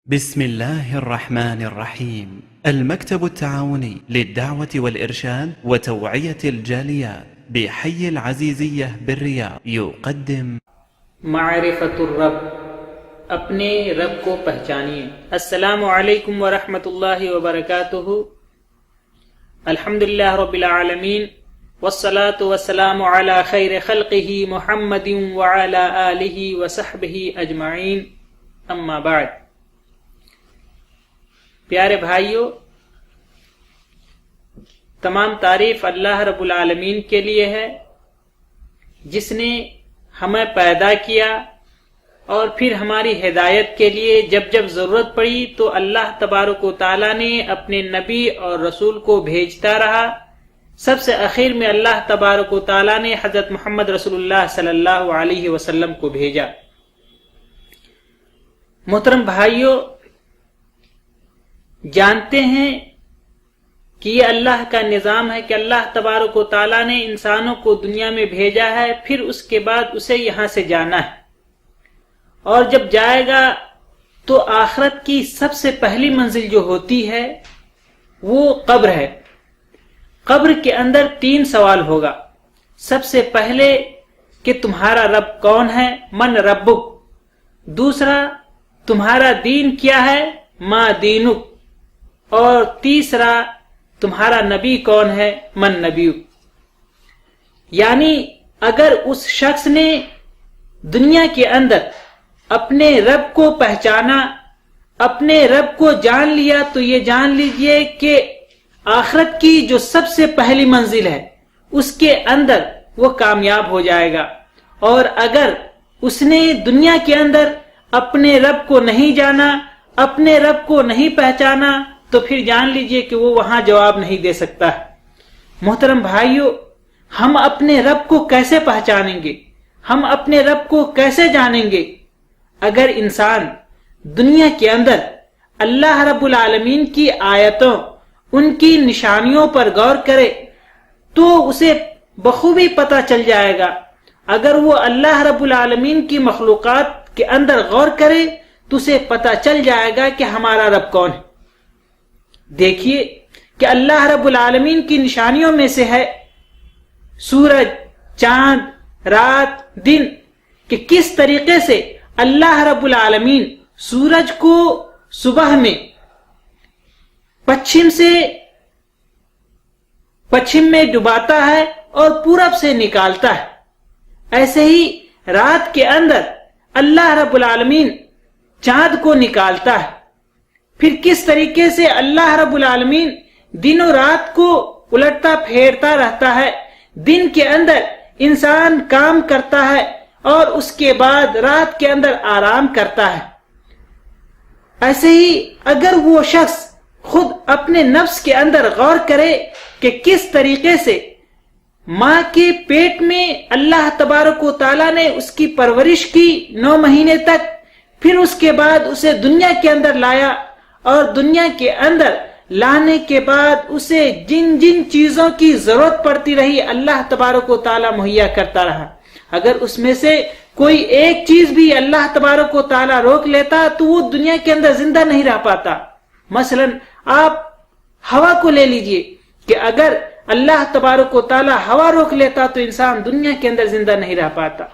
بسم الله الرحمن الرحيم. المكتب التعاوني للدعوة والإرشاد وتوعية الجاليات بحي العزيزية بالرياض يقدم معرفت الرب، اپنے رب کو پہچانیے۔ السلام علیکم ورحمۃ اللہ وبرکاتہ۔ الحمدللہ رب العالمین والصلاة والسلام علی خیر خلقہ محمد وعلی آلہ وصحبہ اجمعین، اما بعد۔ پیارے بھائیو، تمام تعریف اللہ رب العالمین کے لیے ہے، جس نے ہمیں پیدا کیا اور پھر ہماری ہدایت کے لیے جب جب ضرورت پڑی تو اللہ تبارک و تعالیٰ نے اپنے نبی اور رسول کو بھیجتا رہا۔ سب سے اخیر میں اللہ تبارک و تعالیٰ نے حضرت محمد رسول اللہ صلی اللہ علیہ وسلم کو بھیجا۔ محترم بھائیو، جانتے ہیں کہ یہ اللہ کا نظام ہے کہ اللہ تبارک و تعالیٰ نے انسانوں کو دنیا میں بھیجا ہے، پھر اس کے بعد اسے یہاں سے جانا ہے، اور جب جائے گا تو آخرت کی سب سے پہلی منزل جو ہوتی ہے وہ قبر ہے۔ قبر کے اندر 3 سوال ہوگا۔ سب سے پہلے کہ تمہارا رب کون ہے، من ربک۔ دوسرا، تمہارا دین کیا ہے، ما دینک۔ اور تیسرا، تمہارا نبی کون ہے، من نبیک۔ یعنی اگر اس شخص نے دنیا کے اندر اپنے رب کو پہچانا، اپنے رب کو جان لیا، تو یہ جان لیجئے کہ آخرت کی جو سب سے پہلی منزل ہے اس کے اندر وہ کامیاب ہو جائے گا۔ اور اگر اس نے دنیا کے اندر اپنے رب کو نہیں جانا، اپنے رب کو نہیں پہچانا، تو پھر جان لیجئے کہ وہ وہاں جواب نہیں دے سکتا ہے۔ محترم بھائیو، ہم اپنے رب کو کیسے پہچانیں گے، ہم اپنے رب کو کیسے جانیں گے؟ اگر انسان دنیا کے اندر اللہ رب العالمین کی آیتوں، ان کی نشانیوں پر غور کرے تو اسے بخوبی پتہ چل جائے گا۔ اگر وہ اللہ رب العالمین کی مخلوقات کے اندر غور کرے تو اسے پتہ چل جائے گا کہ ہمارا رب کون ہے۔ دیکھیے کہ اللہ رب العالمین کی نشانیوں میں سے ہے سورج، چاند، رات، دن، کہ کس طریقے سے اللہ رب العالمین سورج کو صبح میں پچھم میں ڈباتا ہے اور پورب سے نکالتا ہے۔ ایسے ہی رات کے اندر اللہ رب العالمین چاند کو نکالتا ہے۔ پھر کس طریقے سے اللہ رب العالمین دن و رات کو الٹتا پھیرتا رہتا ہے۔ دن کے اندر انسان کام کرتا ہے اور اس کے بعد رات کے اندر آرام کرتا ہے۔ ایسے ہی اگر وہ شخص خود اپنے نفس کے اندر غور کرے کہ کس طریقے سے ماں کے پیٹ میں اللہ تبارک و تعالیٰ نے اس کی پرورش کی 9 مہینے تک، پھر اس کے بعد اسے دنیا کے اندر لایا، اور دنیا کے اندر لانے کے بعد اسے جن جن چیزوں کی ضرورت پڑتی رہی اللہ تبارک و تعالیٰ مہیا کرتا رہا۔ اگر اس میں سے کوئی ایک چیز بھی اللہ تبارک و تعالیٰ روک لیتا تو وہ دنیا کے اندر زندہ نہیں رہ پاتا۔ مثلا آپ ہوا کو لے لیجئے کہ اگر اللہ تبارک و تعالیٰ ہوا روک لیتا تو انسان دنیا کے اندر زندہ نہیں رہ پاتا۔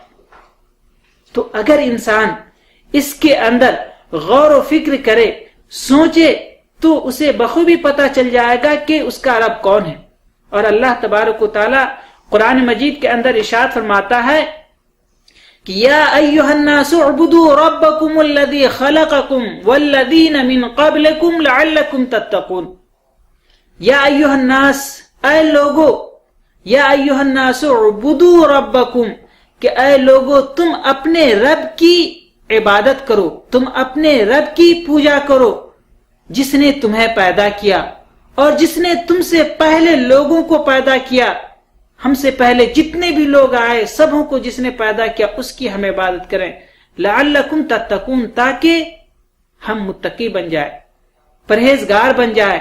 تو اگر انسان اس کے اندر غور و فکر کرے، سوچے، تو اسے بخوبی پتہ چل جائے گا کہ اس کا رب کون ہے۔ اور اللہ تبارک و تعالیٰ قرآن مجید کے اندر ارشاد فرماتا ہے کہ یا ایھا الناس اعبدوا ربکم الذی خلقکم والذین من قبلکم لعلکم تتقون۔ یا ایھا الناس، اے لوگو، یا ایھا الناس اعبدوا ربکم، کہ اے لوگو تم اپنے رب کی عبادت کرو، تم اپنے رب کی پوجا کرو، جس نے تمہیں پیدا کیا اور جس نے تم سے پہلے لوگوں کو پیدا کیا۔ ہم سے پہلے جتنے بھی لوگ آئے سبوں کو جس نے پیدا کیا اس کی ہم عبادت کریں۔ لعلکم تتقون، تاکہ ہم متقی بن جائے، پرہیزگار بن جائے۔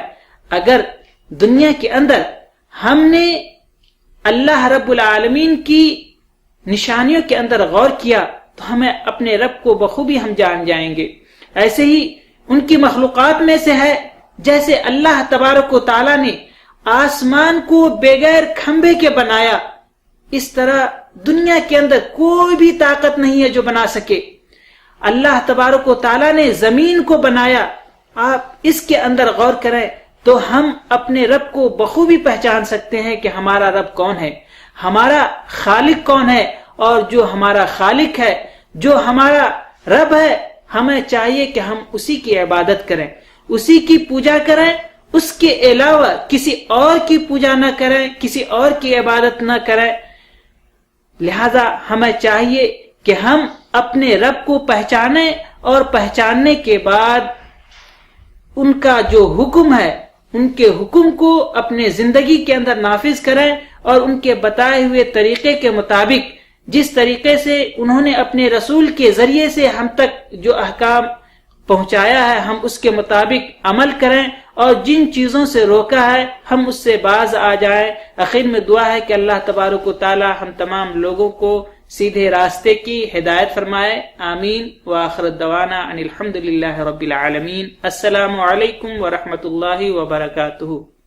اگر دنیا کے اندر ہم نے اللہ رب العالمین کی نشانیوں کے اندر غور کیا تو ہمیں اپنے رب کو بخوبی ہم جان جائیں گے۔ ایسے ہی ان کی مخلوقات میں سے ہے جیسے اللہ تبارک و تعالیٰ نے آسمان کو بغیر کھمبے کے بنایا، اس طرح دنیا کے اندر کوئی بھی طاقت نہیں ہے جو بنا سکے۔ اللہ تبارک و تعالیٰ نے زمین کو بنایا، آپ اس کے اندر غور کریں تو ہم اپنے رب کو بخوبی پہچان سکتے ہیں کہ ہمارا رب کون ہے، ہمارا خالق کون ہے، اور جو ہمارا خالق ہے، جو ہمارا رب ہے، ہمیں چاہیے کہ ہم اسی کی عبادت کریں، اسی کی پوجا کریں، اس کے علاوہ کسی اور کی پوجا نہ کریں، کسی اور کی عبادت نہ کریں۔ لہذا ہمیں چاہیے کہ ہم اپنے رب کو پہچانیں، اور پہچاننے کے بعد ان کا جو حکم ہے ان کے حکم کو اپنے زندگی کے اندر نافذ کریں، اور ان کے بتائے ہوئے طریقے کے مطابق، جس طریقے سے انہوں نے اپنے رسول کے ذریعے سے ہم تک جو احکام پہنچایا ہے ہم اس کے مطابق عمل کریں، اور جن چیزوں سے روکا ہے ہم اس سے باز آ جائیں۔ آخر میں دعا ہے کہ اللہ تبارک و تعالی ہم تمام لوگوں کو سیدھے راستے کی ہدایت فرمائے، آمین۔ وآخر دعوانا ان الحمد للہ رب العالمین۔ السلام علیکم ورحمۃ اللہ وبرکاتہ۔